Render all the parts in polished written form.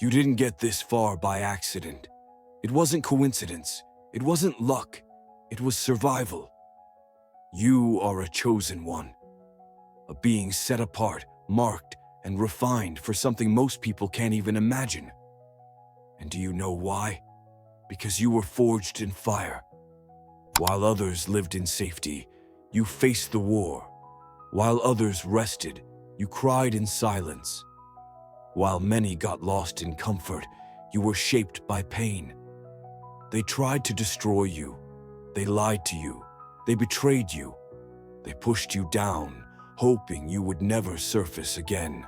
You didn't get this far by accident. It wasn't coincidence. It wasn't luck. It was survival. You are a chosen one, a being set apart, marked, and refined for something most people can't even imagine. And do you know why? Because you were forged in fire. While others lived in safety, you faced the war. While others rested, you cried in silence. While many got lost in comfort, you were shaped by pain. They tried to destroy you. They lied to you. They betrayed you. They pushed you down, hoping you would never surface again.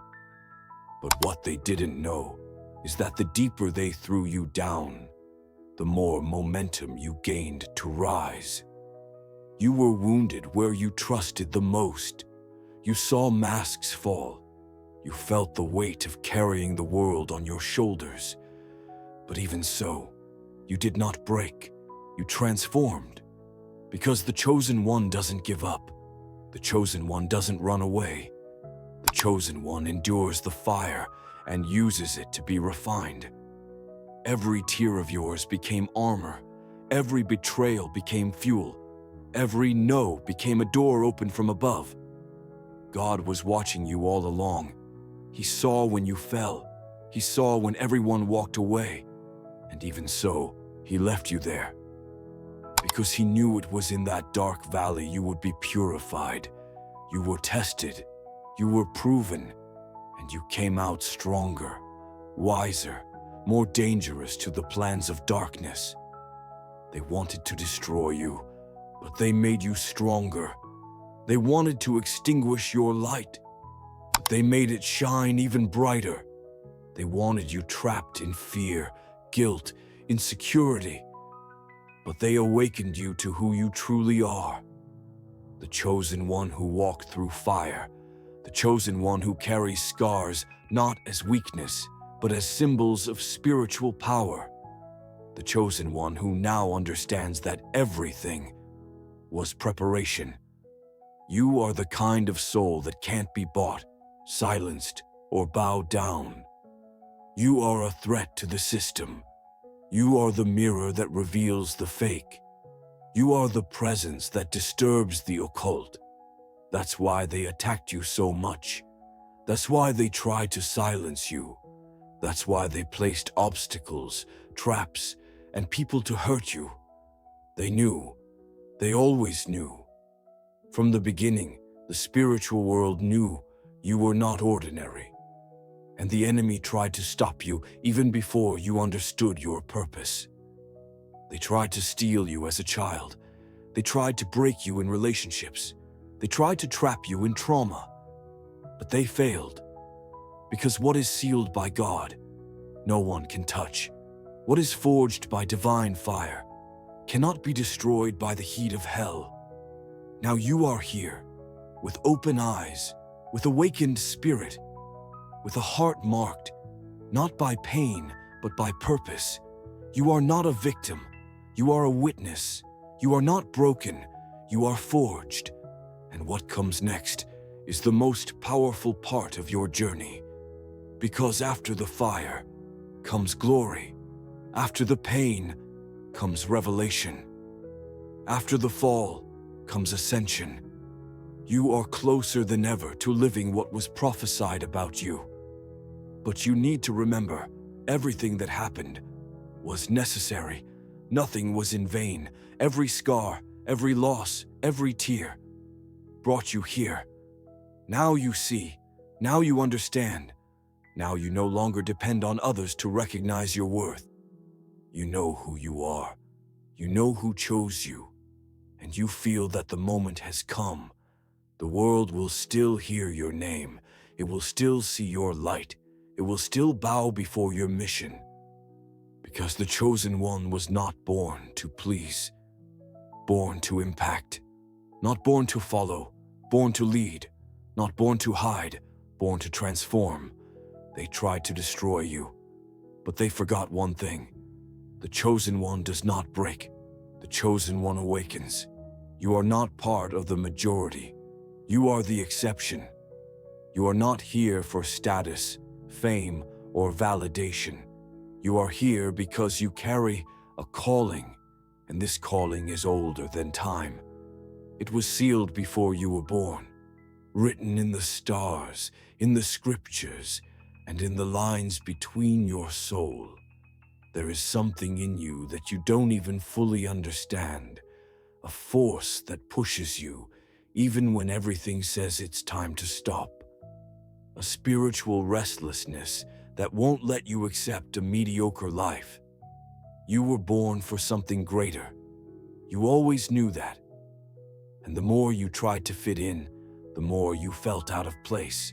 But what they didn't know is that the deeper they threw you down, the more momentum you gained to rise. You were wounded where you trusted the most. You saw masks fall. You felt the weight of carrying the world on your shoulders. But even so, you did not break. You transformed. Because the chosen one doesn't give up. The chosen one doesn't run away. The chosen one endures the fire and uses it to be refined. Every tear of yours became armor. Every betrayal became fuel. Every no became a door opened from above. God was watching you all along. He saw when you fell. He saw when everyone walked away. And even so, he left you there. Because he knew it was in that dark valley you would be purified. You were tested. You were proven. And you came out stronger, wiser, more dangerous to the plans of darkness. They wanted to destroy you, but they made you stronger. They wanted to extinguish your light, but they made it shine even brighter. They wanted you trapped in fear, guilt, insecurity, but they awakened you to who you truly are. The chosen one who walked through fire, the chosen one who carries scars not as weakness, but as symbols of spiritual power. The chosen one who now understands that everything was preparation. You are the kind of soul that can't be bought, silenced, or bowed down. You are a threat to the system. You are the mirror that reveals the fake. You are the presence that disturbs the occult. That's why they attacked you so much. That's why they tried to silence you. That's why they placed obstacles, traps, and people to hurt you. They knew. They always knew. From the beginning, the spiritual world knew you were not ordinary. And the enemy tried to stop you even before you understood your purpose. They tried to steal you as a child. They tried to break you in relationships. They tried to trap you in trauma. But they failed. Because what is sealed by God, no one can touch. What is forged by divine fire cannot be destroyed by the heat of hell. Now you are here, with open eyes, with awakened spirit, with a heart marked, not by pain, but by purpose. You are not a victim. You are a witness. You are not broken. You are forged. And what comes next is the most powerful part of your journey. Because after the fire comes glory. After the pain comes revelation. After the fall comes ascension. You are closer than ever to living what was prophesied about you. But you need to remember, everything that happened was necessary. Nothing was in vain. Every scar, every loss, every tear brought you here. Now you see. Now you understand. Now you no longer depend on others to recognize your worth. You know who you are. You know who chose you. And you feel that the moment has come. The world will still hear your name. It will still see your light. It will still bow before your mission. Because the chosen one was not born to please. Born to impact. Not born to follow. Born to lead. Not born to hide. Born to transform. They tried to destroy you. But they forgot one thing. The chosen one does not break. The chosen one awakens. You are not part of the majority. You are the exception. You are not here for status, fame, or validation. You are here because you carry a calling, and this calling is older than time. It was sealed before you were born, written in the stars, in the scriptures, and in the lines between your soul. There is something in you that you don't even fully understand, a force that pushes you, even when everything says it's time to stop. A spiritual restlessness that won't let you accept a mediocre life. You were born for something greater. You always knew that. And the more you tried to fit in, the more you felt out of place.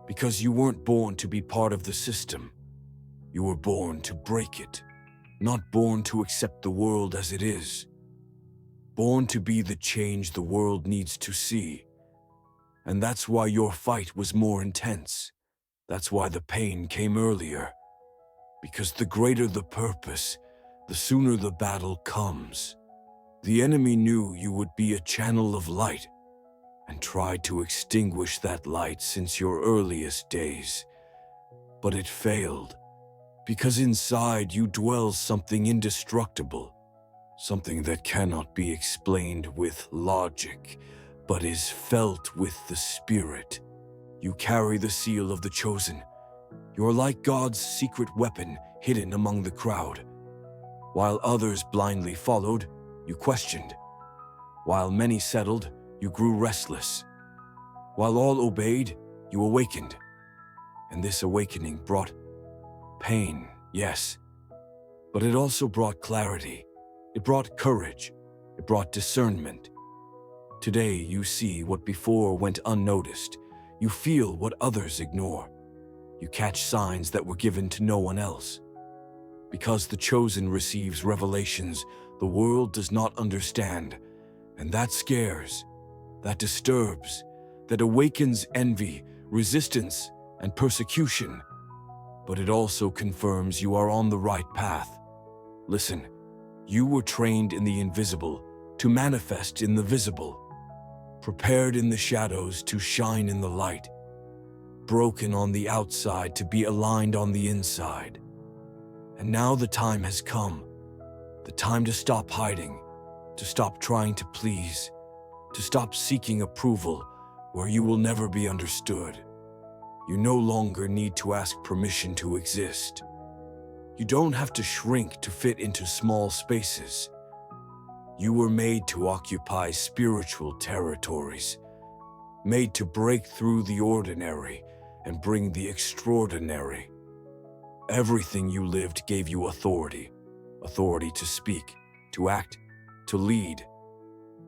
Because you weren't born to be part of the system. You were born to break it, not born to accept the world as it is. Born to be the change the world needs to see. And that's why your fight was more intense. That's why the pain came earlier. Because the greater the purpose, the sooner the battle comes. The enemy knew you would be a channel of light and tried to extinguish that light since your earliest days. But it failed, because inside you dwells something indestructible, something that cannot be explained with logic, but is felt with the spirit. You carry the seal of the chosen. You're like God's secret weapon hidden among the crowd. While others blindly followed, you questioned. While many settled, you grew restless. While all obeyed, you awakened. And this awakening brought pain, yes, but it also brought clarity. It brought courage. It brought discernment. Today you see what before went unnoticed. You feel what others ignore. You catch signs that were given to no one else. Because the chosen receives revelations the world does not understand, and that scares, that disturbs, that awakens envy, resistance, and persecution. But it also confirms you are on the right path. Listen, you were trained in the invisible to manifest in the visible, prepared in the shadows to shine in the light, broken on the outside to be aligned on the inside. And now the time has come, the time to stop hiding, to stop trying to please, to stop seeking approval where you will never be understood. You no longer need to ask permission to exist. You don't have to shrink to fit into small spaces. You were made to occupy spiritual territories, made to break through the ordinary and bring the extraordinary. Everything you lived gave you authority to speak, to act, to lead.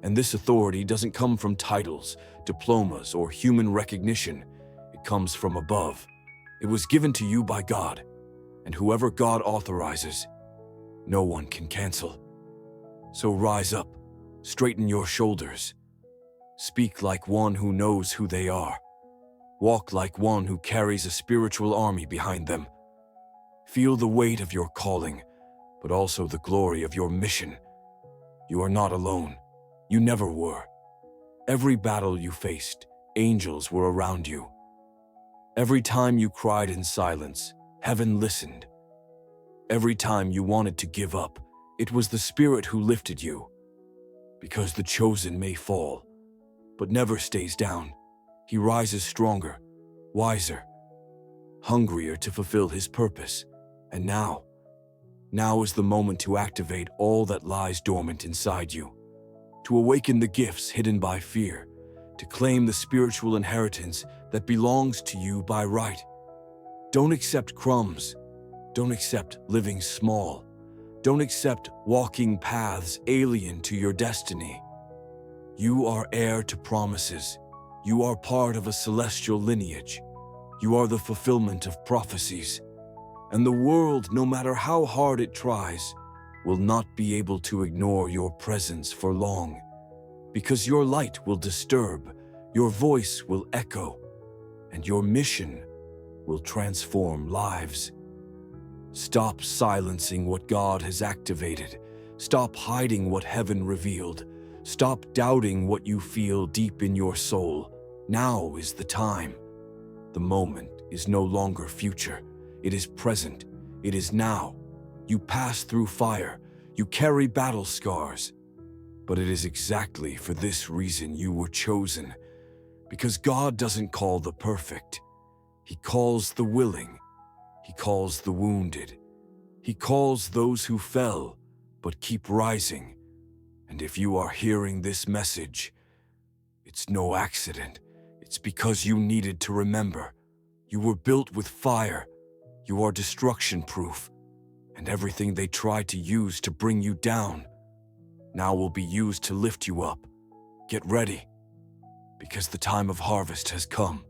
And this authority doesn't come from titles, diplomas, or human recognition. It comes from above. It was given to you by God, and whoever God authorizes, no one can cancel. So rise up, straighten your shoulders, speak like one who knows who they are, walk like one who carries a spiritual army behind them. Feel the weight of your calling, but also the glory of your mission. You are not alone. You never were. Every battle you faced, angels were around you. Every time you cried in silence, heaven listened. Every time you wanted to give up, it was the Spirit who lifted you. Because the chosen may fall, but never stays down. He rises stronger, wiser, hungrier to fulfill his purpose. And now is the moment to activate all that lies dormant inside you, to awaken the gifts hidden by fear, to claim the spiritual inheritance that belongs to you by right. Don't accept crumbs. Don't accept living small. Don't accept walking paths alien to your destiny. You are heir to promises. You are part of a celestial lineage. You are the fulfillment of prophecies. And the world, no matter how hard it tries, will not be able to ignore your presence for long. Because your light will disturb, your voice will echo, and your mission will transform lives. Stop silencing what God has activated. Stop hiding what heaven revealed. Stop doubting what you feel deep in your soul. Now is the time. The moment is no longer future. It is present. It is now. You pass through fire. You carry battle scars. But it is exactly for this reason you were chosen. Because God doesn't call the perfect. He calls the willing. He calls the wounded. He calls those who fell, but keep rising. And if you are hearing this message, it's no accident. It's because you needed to remember. You were built with fire. You are destruction-proof. And everything they tried to use to bring you down now will be used to lift you up. Get ready, because the time of harvest has come.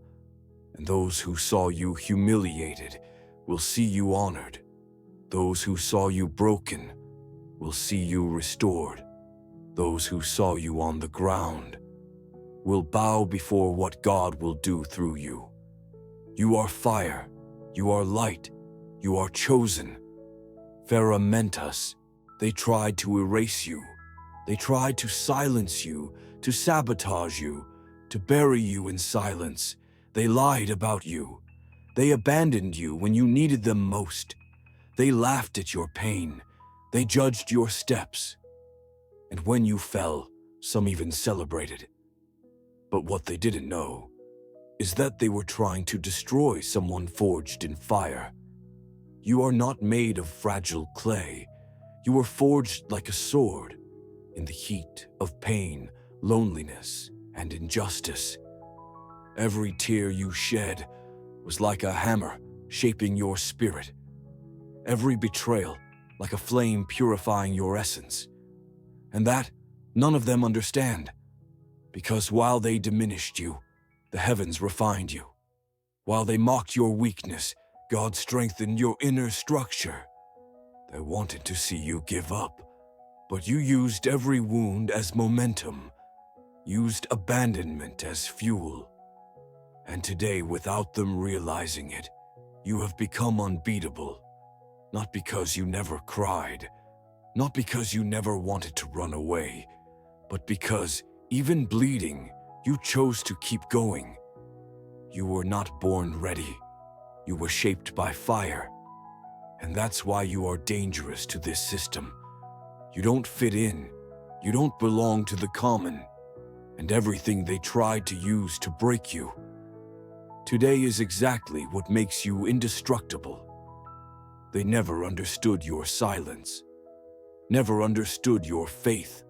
And those who saw you humiliated will see you honored. Those who saw you broken will see you restored. Those who saw you on the ground will bow before what God will do through you. You are fire. You are light. You are chosen. Pharaoh meant us. They tried to erase you. They tried to silence you, to sabotage you, to bury you in silence. They lied about you. They abandoned you when you needed them most. They laughed at your pain. They judged your steps. And when you fell, some even celebrated. But what they didn't know is that they were trying to destroy someone forged in fire. You are not made of fragile clay. You were forged like a sword in the heat of pain, loneliness, and injustice. Every tear you shed was like a hammer shaping your spirit. Every betrayal like a flame purifying your essence. And that none of them understand, because while they diminished you, the heavens refined you. While they mocked your weakness, God strengthened your inner structure. They wanted to see you give up, but you used every wound as momentum, used abandonment as fuel. And today, without them realizing it, you have become unbeatable. Not because you never cried, not because you never wanted to run away, but because, even bleeding, you chose to keep going. You were not born ready. You were shaped by fire. And that's why you are dangerous to this system. You don't fit in. You don't belong to the common. And everything they tried to use to break you today is exactly what makes you indestructible. They never understood your silence, never understood your faith.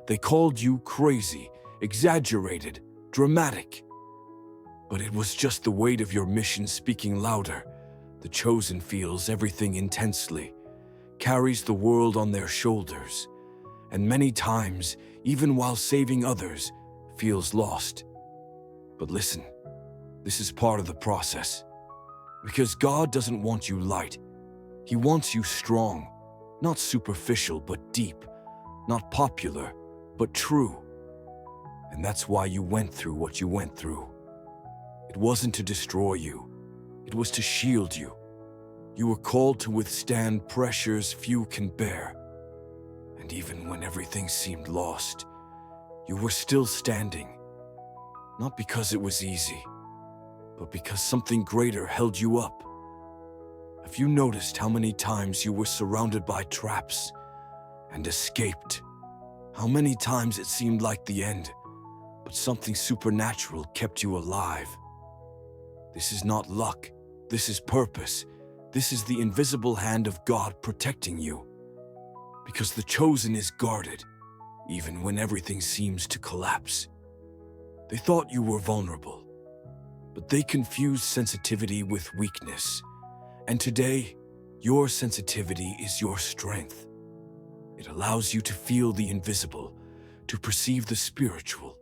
They called you crazy, exaggerated, dramatic. But it was just the weight of your mission speaking louder. The chosen feels everything intensely, carries the world on their shoulders, and many times, even while saving others, feels lost. But listen, this is part of the process. Because God doesn't want you light. He wants you strong, not superficial but deep, not popular but true. And that's why you went through what you went through. It wasn't to destroy you. It was to shield you. You were called to withstand pressures few can bear. And even when everything seemed lost, you were still standing. Not because it was easy, but because something greater held you up. Have you noticed how many times you were surrounded by traps and escaped? How many times it seemed like the end, but something supernatural kept you alive? This is not luck. This is purpose. This is the invisible hand of God protecting you. Because the chosen is guarded, even when everything seems to collapse. They thought you were vulnerable, but they confused sensitivity with weakness. And today, your sensitivity is your strength. It allows you to feel the invisible, to perceive the spiritual,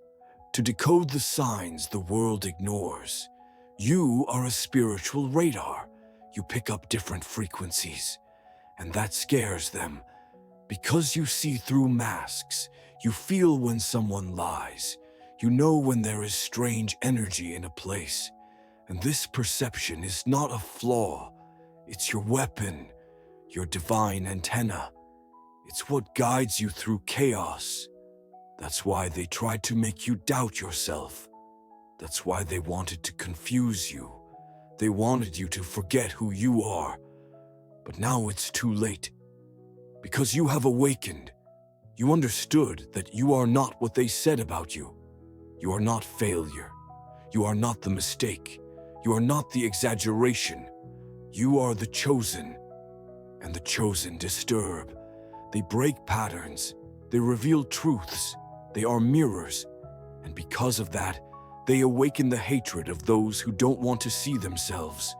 to decode the signs the world ignores. You are a spiritual radar. You pick up different frequencies, and that scares them. Because you see through masks, you feel when someone lies. You know when there is strange energy in a place. And this perception is not a flaw. It's your weapon, your divine antenna. It's what guides you through chaos. That's why they tried to make you doubt yourself. That's why they wanted to confuse you. They wanted you to forget who you are. But now it's too late. Because you have awakened. You understood that you are not what they said about you. You are not failure. You are not the mistake. You are not the exaggeration. You are the chosen. And the chosen disturb. They break patterns. They reveal truths. They are mirrors. And because of that, they awaken the hatred of those who don't want to see themselves.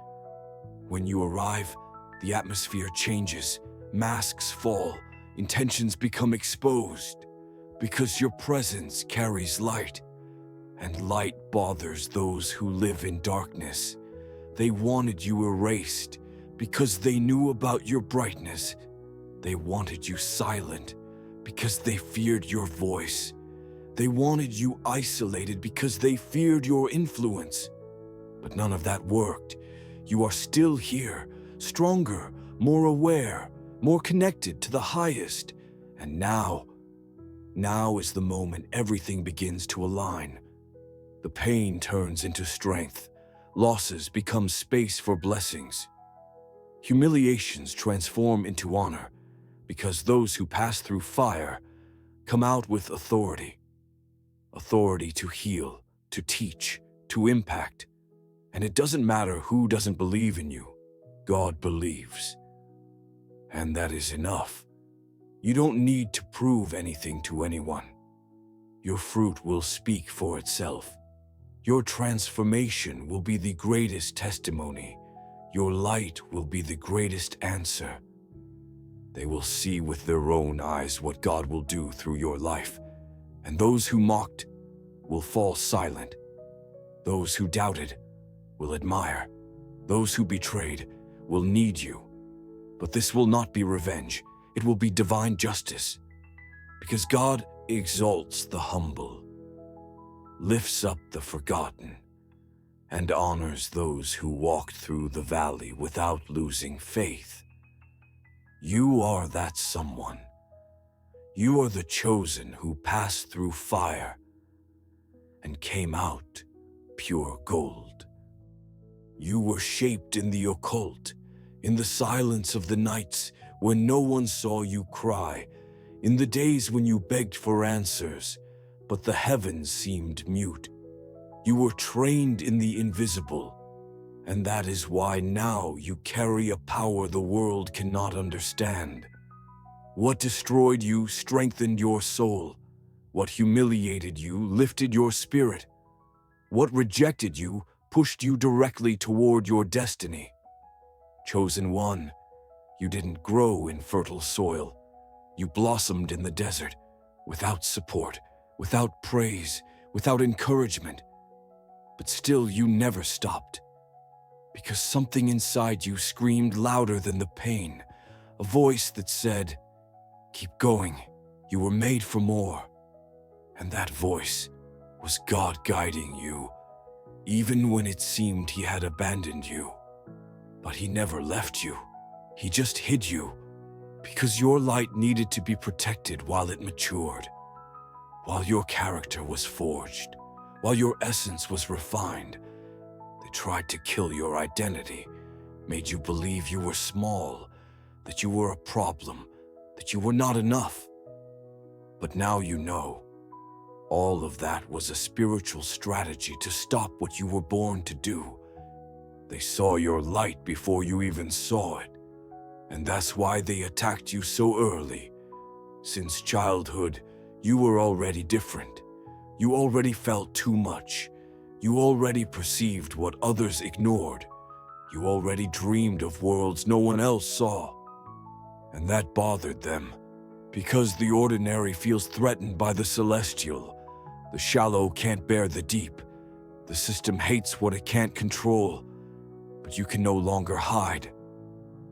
When you arrive, the atmosphere changes. Masks fall. Intentions become exposed. Because your presence carries light. And light bothers those who live in darkness. They wanted you erased because they knew about your brightness. They wanted you silent because they feared your voice. They wanted you isolated because they feared your influence. But none of that worked. You are still here, stronger, more aware, more connected to the highest. And now is the moment everything begins to align. The pain turns into strength. Losses become space for blessings. Humiliations transform into honor, because those who pass through fire come out with authority. Authority to heal, to teach, to impact. And it doesn't matter who doesn't believe in you. God believes. And that is enough. You don't need to prove anything to anyone. Your fruit will speak for itself. Your transformation will be the greatest testimony. Your light will be the greatest answer. They will see with their own eyes what God will do through your life. And those who mocked will fall silent. Those who doubted will admire. Those who betrayed will need you. But this will not be revenge. It will be divine justice. Because God exalts the humble, lifts up the forgotten, and honors those who walked through the valley without losing faith. You are that someone. You are the chosen who passed through fire and came out pure gold. You were shaped in the occult, in the silence of the nights when no one saw you cry, in the days when you begged for answers, but the heavens seemed mute. You were trained in the invisible, and that is why now you carry a power the world cannot understand. What destroyed you strengthened your soul. What humiliated you lifted your spirit. What rejected you pushed you directly toward your destiny. Chosen one, you didn't grow in fertile soil. You blossomed in the desert, without support, without praise, without encouragement. But still you never stopped. Because something inside you screamed louder than the pain. A voice that said, "Keep going, you were made for more." And that voice was God guiding you, even when it seemed He had abandoned you. But He never left you. He just hid you, because your light needed to be protected while it matured, while your character was forged, while your essence was refined. They tried to kill your identity, made you believe you were small, that you were a problem, that you were not enough. But now you know, all of that was a spiritual strategy to stop what you were born to do. They saw your light before you even saw it. And that's why they attacked you so early. Since childhood, you were already different. You already felt too much. You already perceived what others ignored. You already dreamed of worlds no one else saw. And that bothered them, because the ordinary feels threatened by the celestial. The shallow can't bear the deep. The system hates what it can't control. But you can no longer hide.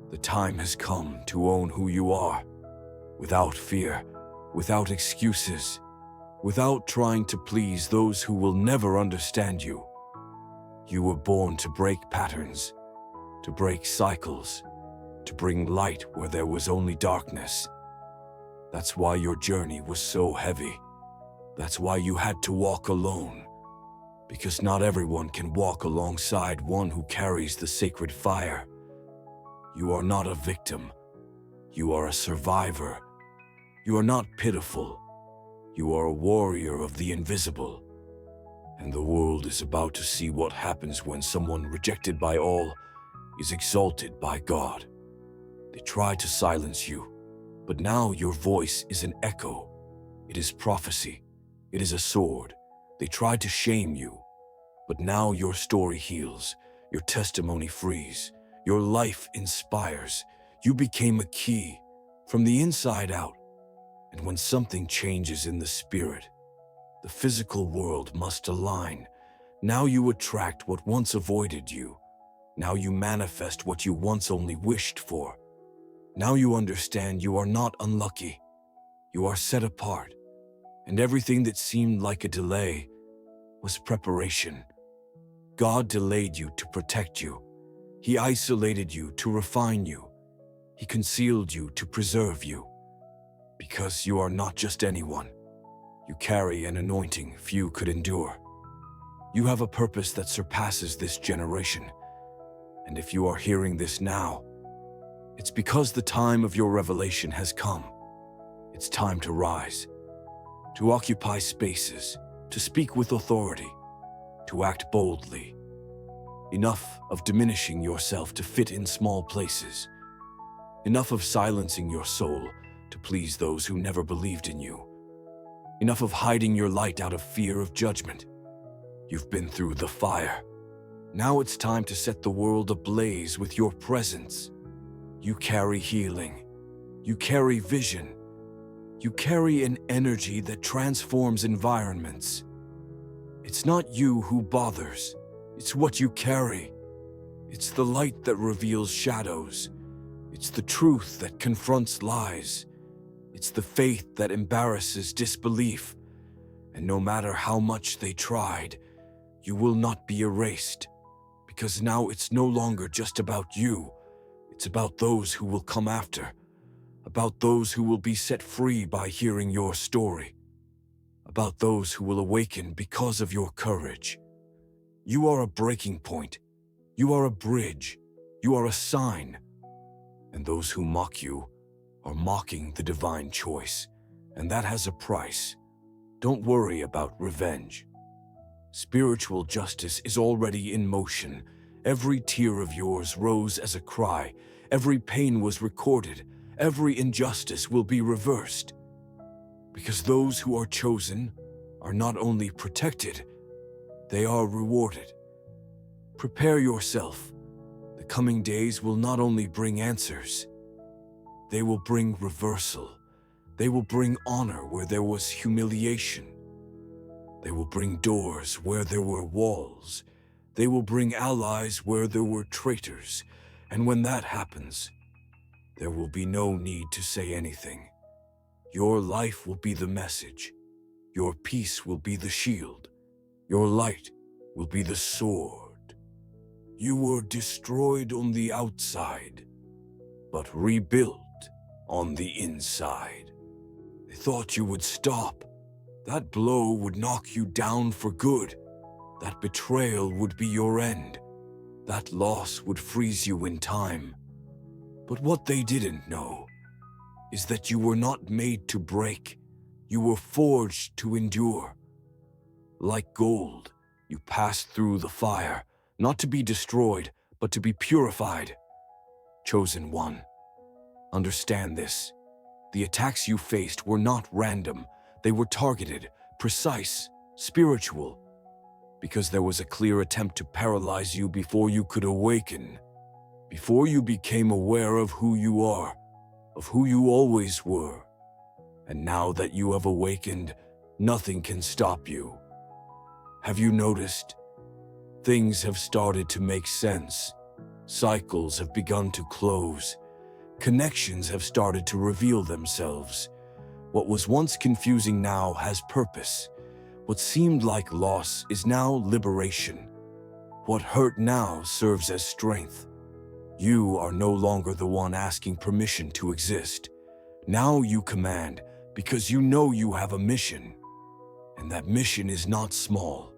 The time has come to own who you are, without fear, without excuses, without trying to please those who will never understand you. You were born to break patterns, to break cycles, to bring light where there was only darkness. That's why your journey was so heavy. That's why you had to walk alone, because not everyone can walk alongside one who carries the sacred fire. You are not a victim. You are a survivor. You are not pitiful. You are a warrior of the invisible. And the world is about to see what happens when someone rejected by all is exalted by God. They try to silence you, but now your voice is an echo. It is prophecy. It is a sword. They tried to shame you, but now your story heals. Your testimony frees. Your life inspires. You became a key from the inside out. And when something changes in the spirit, the physical world must align. Now you attract what once avoided you. Now you manifest what you once only wished for. Now you understand you are not unlucky. You are set apart. And everything that seemed like a delay was preparation. God delayed you to protect you. He isolated you to refine you. He concealed you to preserve you. Because you are not just anyone. You carry an anointing few could endure. You have a purpose that surpasses this generation. And if you are hearing this now, it's because the time of your revelation has come. It's time to rise, to occupy spaces, to speak with authority, to act boldly. Enough of diminishing yourself to fit in small places. Enough of silencing your soul to please those who never believed in you. Enough of hiding your light out of fear of judgment. You've been through the fire. Now it's time to set the world ablaze with your presence. You carry healing. You carry vision. You carry an energy that transforms environments. It's not you who bothers. It's what you carry. It's the light that reveals shadows. It's the truth that confronts lies. It's the faith that embarrasses disbelief. And no matter how much they tried, you will not be erased. Because now it's no longer just about you. It's about those who will come after. About those who will be set free by hearing your story. About those who will awaken because of your courage. You are a breaking point. You are a bridge. You are a sign. And those who mock you are mocking the divine choice. And that has a price. Don't worry about revenge. Spiritual justice is already in motion. Every tear of yours rose as a cry. Every pain was recorded. Every injustice will be reversed. Because those who are chosen are not only protected, they are rewarded. Prepare yourself. The coming days will not only bring answers, they will bring reversal. They will bring honor where there was humiliation. They will bring doors where there were walls. They will bring allies where there were traitors. And when that happens, there will be no need to say anything. Your life will be the message. Your peace will be the shield. Your light will be the sword. You were destroyed on the outside, but rebuilt on the inside. They thought you would stop. That blow would knock you down for good. That betrayal would be your end. That loss would freeze you in time. But what they didn't know is that you were not made to break. You were forged to endure. Like gold, you passed through the fire, not to be destroyed, but to be purified. Chosen one. Understand this. The attacks you faced were not random. They were targeted, precise, spiritual. Because there was a clear attempt to paralyze you before you could awaken. Before you became aware of who you are, of who you always were. And now that you have awakened, nothing can stop you. Have you noticed? Things have started to make sense. Cycles have begun to close. Connections have started to reveal themselves. What was once confusing now has purpose. What seemed like loss is now liberation. What hurt now serves as strength. You are no longer the one asking permission to exist. Now you command because you know you have a mission. And that mission is not small.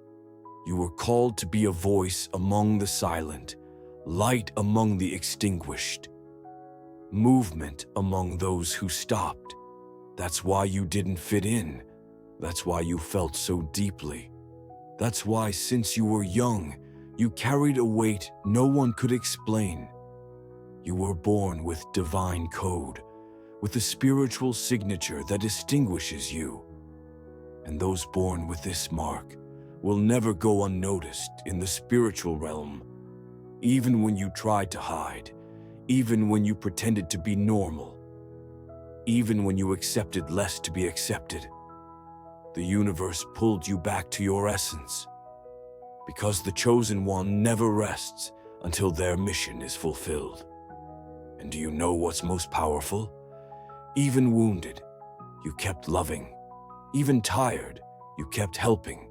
You were called to be a voice among the silent, light among the extinguished. movement among those who stopped. That's why you didn't fit in. That's why you felt so deeply. That's why, since you were young, you carried a weight no one could explain. You were born with divine code, with a spiritual signature that distinguishes you. And those born with this mark will never go unnoticed in the spiritual realm. Even when you tried to hide, even when you pretended to be normal, even when you accepted less to be accepted, the universe pulled you back to your essence. Because the chosen one never rests until their mission is fulfilled. And do you know what's most powerful? Even wounded, you kept loving. Even tired, you kept helping.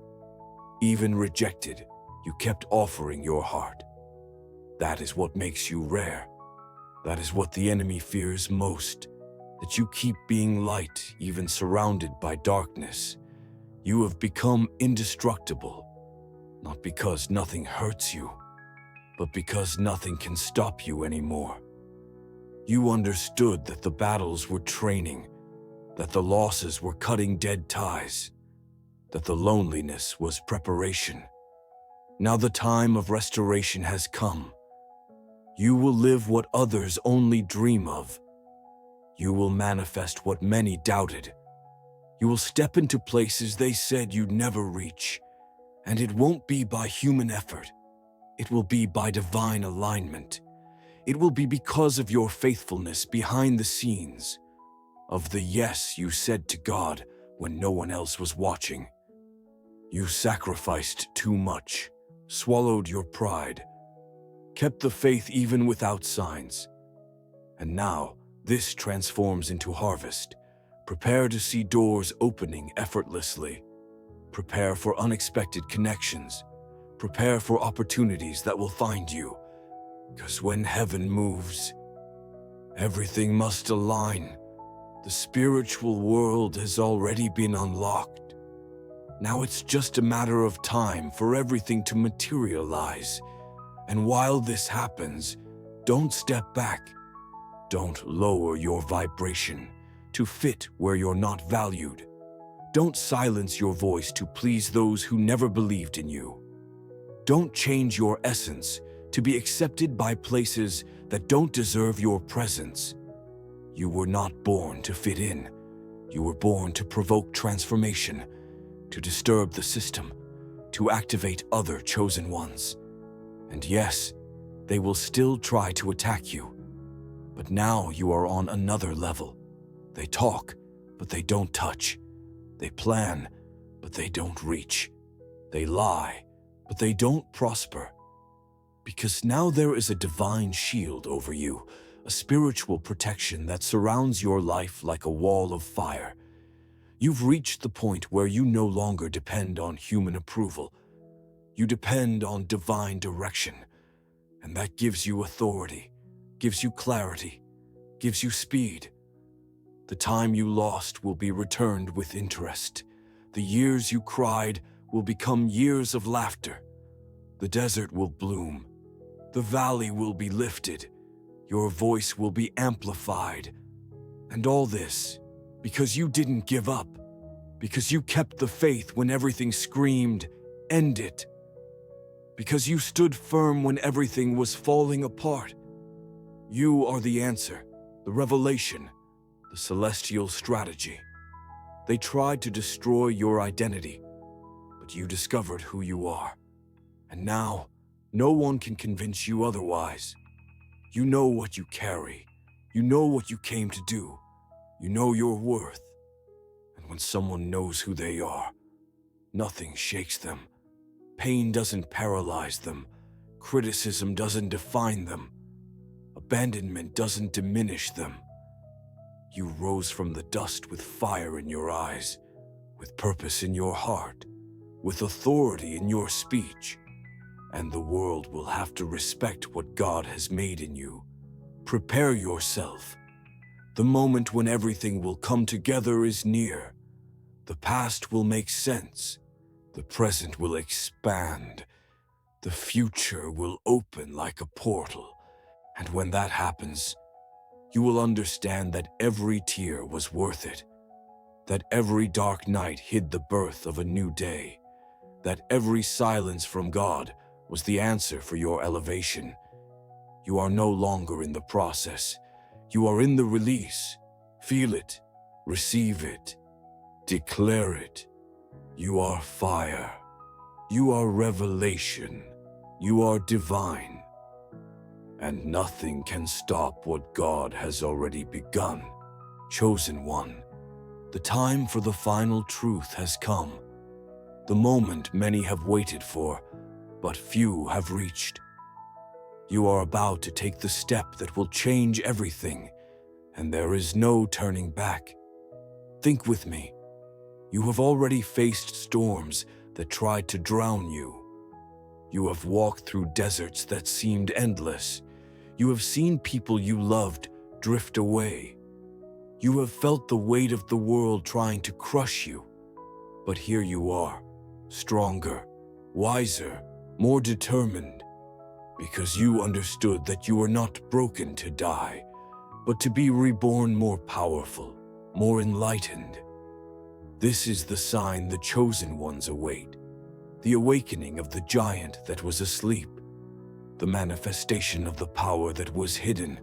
Even rejected, you kept offering your heart. That is what makes you rare. That is what the enemy fears most, that you keep being light even surrounded by darkness. You have become indestructible, not because nothing hurts you, but because nothing can stop you anymore. You understood that the battles were training, that the losses were cutting dead ties, that the loneliness was preparation. Now the time of restoration has come. You will live what others only dream of. You will manifest what many doubted. You will step into places they said you'd never reach. And it won't be by human effort. It will be by divine alignment. It will be because of your faithfulness behind the scenes, of the yes you said to God when no one else was watching. You sacrificed too much, swallowed your pride, kept the faith even without signs. And now, this transforms into harvest. Prepare to see doors opening effortlessly. Prepare for unexpected connections. Prepare for opportunities that will find you. Because when heaven moves, everything must align. The spiritual world has already been unlocked. Now it's just a matter of time for everything to materialize. And while this happens, don't step back. Don't lower your vibration to fit where you're not valued. Don't silence your voice to please those who never believed in you. Don't change your essence to be accepted by places that don't deserve your presence. You were not born to fit in. You were born to provoke transformation, to disturb the system, to activate other chosen ones. And yes, they will still try to attack you. But now you are on another level. They talk, but they don't touch. They plan, but they don't reach. They lie, but they don't prosper. Because now there is a divine shield over you, a spiritual protection that surrounds your life like a wall of fire. You've reached the point where you no longer depend on human approval. You depend on divine direction, and that gives you authority, gives you clarity, gives you speed. The time you lost will be returned with interest. The years you cried will become years of laughter. The desert will bloom. The valley will be lifted. Your voice will be amplified. And all this because you didn't give up, because you kept the faith when everything screamed, "End it." Because you stood firm when everything was falling apart. You are the answer, the revelation, the celestial strategy. They tried to destroy your identity, but you discovered who you are. And now, no one can convince you otherwise. You know what you carry. You know what you came to do. You know your worth. And when someone knows who they are, nothing shakes them. Pain doesn't paralyze them. Criticism doesn't define them. Abandonment doesn't diminish them. You rose from the dust with fire in your eyes, with purpose in your heart, with authority in your speech. And the world will have to respect what God has made in you. Prepare yourself. The moment when everything will come together is near. The past will make sense. The present will expand. The future will open like a portal. And when that happens, You will understand that every tear was worth it, that every dark night hid the birth of a new day, that every silence from God was the answer for your elevation. You are no longer in the process. You are in the release. Feel it, receive it, declare it. You are fire. You are revelation. You are divine. And nothing can stop what God has already begun. Chosen one, the time for the final truth has come. The moment many have waited for, but few have reached. You are about to take the step that will change everything, and there is no turning back. Think with me. You have already faced storms that tried to drown you. You have walked through deserts that seemed endless. You have seen people you loved drift away. You have felt the weight of the world trying to crush you. But here you are, stronger, wiser, more determined, because you understood that you were not broken to die, but to be reborn more powerful, more enlightened. This is the sign the chosen ones await, the awakening of the giant that was asleep, the manifestation of the power that was hidden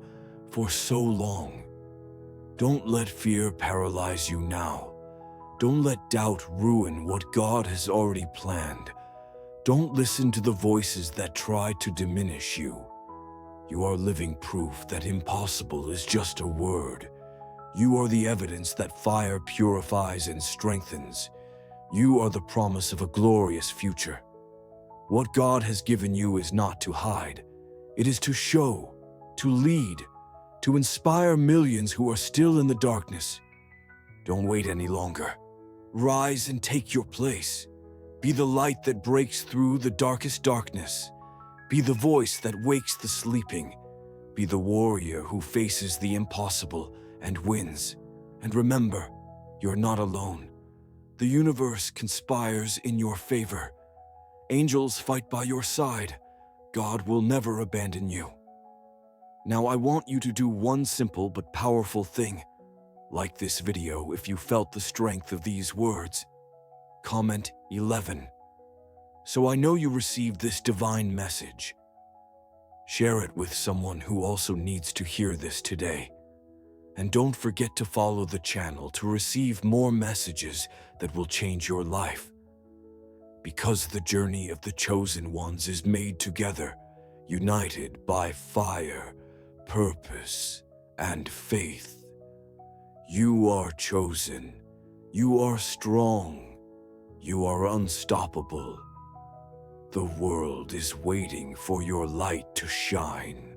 for so long. Don't let fear paralyze you now. Don't let doubt ruin what God has already planned. Don't listen to the voices that try to diminish you. You are living proof that impossible is just a word. You are the evidence that fire purifies and strengthens. You are the promise of a glorious future. What God has given you is not to hide. It is to show, to lead, to inspire millions who are still in the darkness. Don't wait any longer. Rise and take your place. Be the light that breaks through the darkest darkness. Be the voice that wakes the sleeping. Be the warrior who faces the impossible and wins. And remember, you're not alone. The universe conspires in your favor. Angels fight by your side. God will never abandon you. Now I want you to do one simple but powerful thing. Like this video if you felt the strength of these words. Comment 11. So I know you received this divine message. Share it with someone who also needs to hear this today. And don't forget to follow the channel to receive more messages that will change your life. Because the journey of the chosen ones is made together, united by fire, purpose, and faith. You are chosen. You are strong. You are unstoppable. The world is waiting for your light to shine.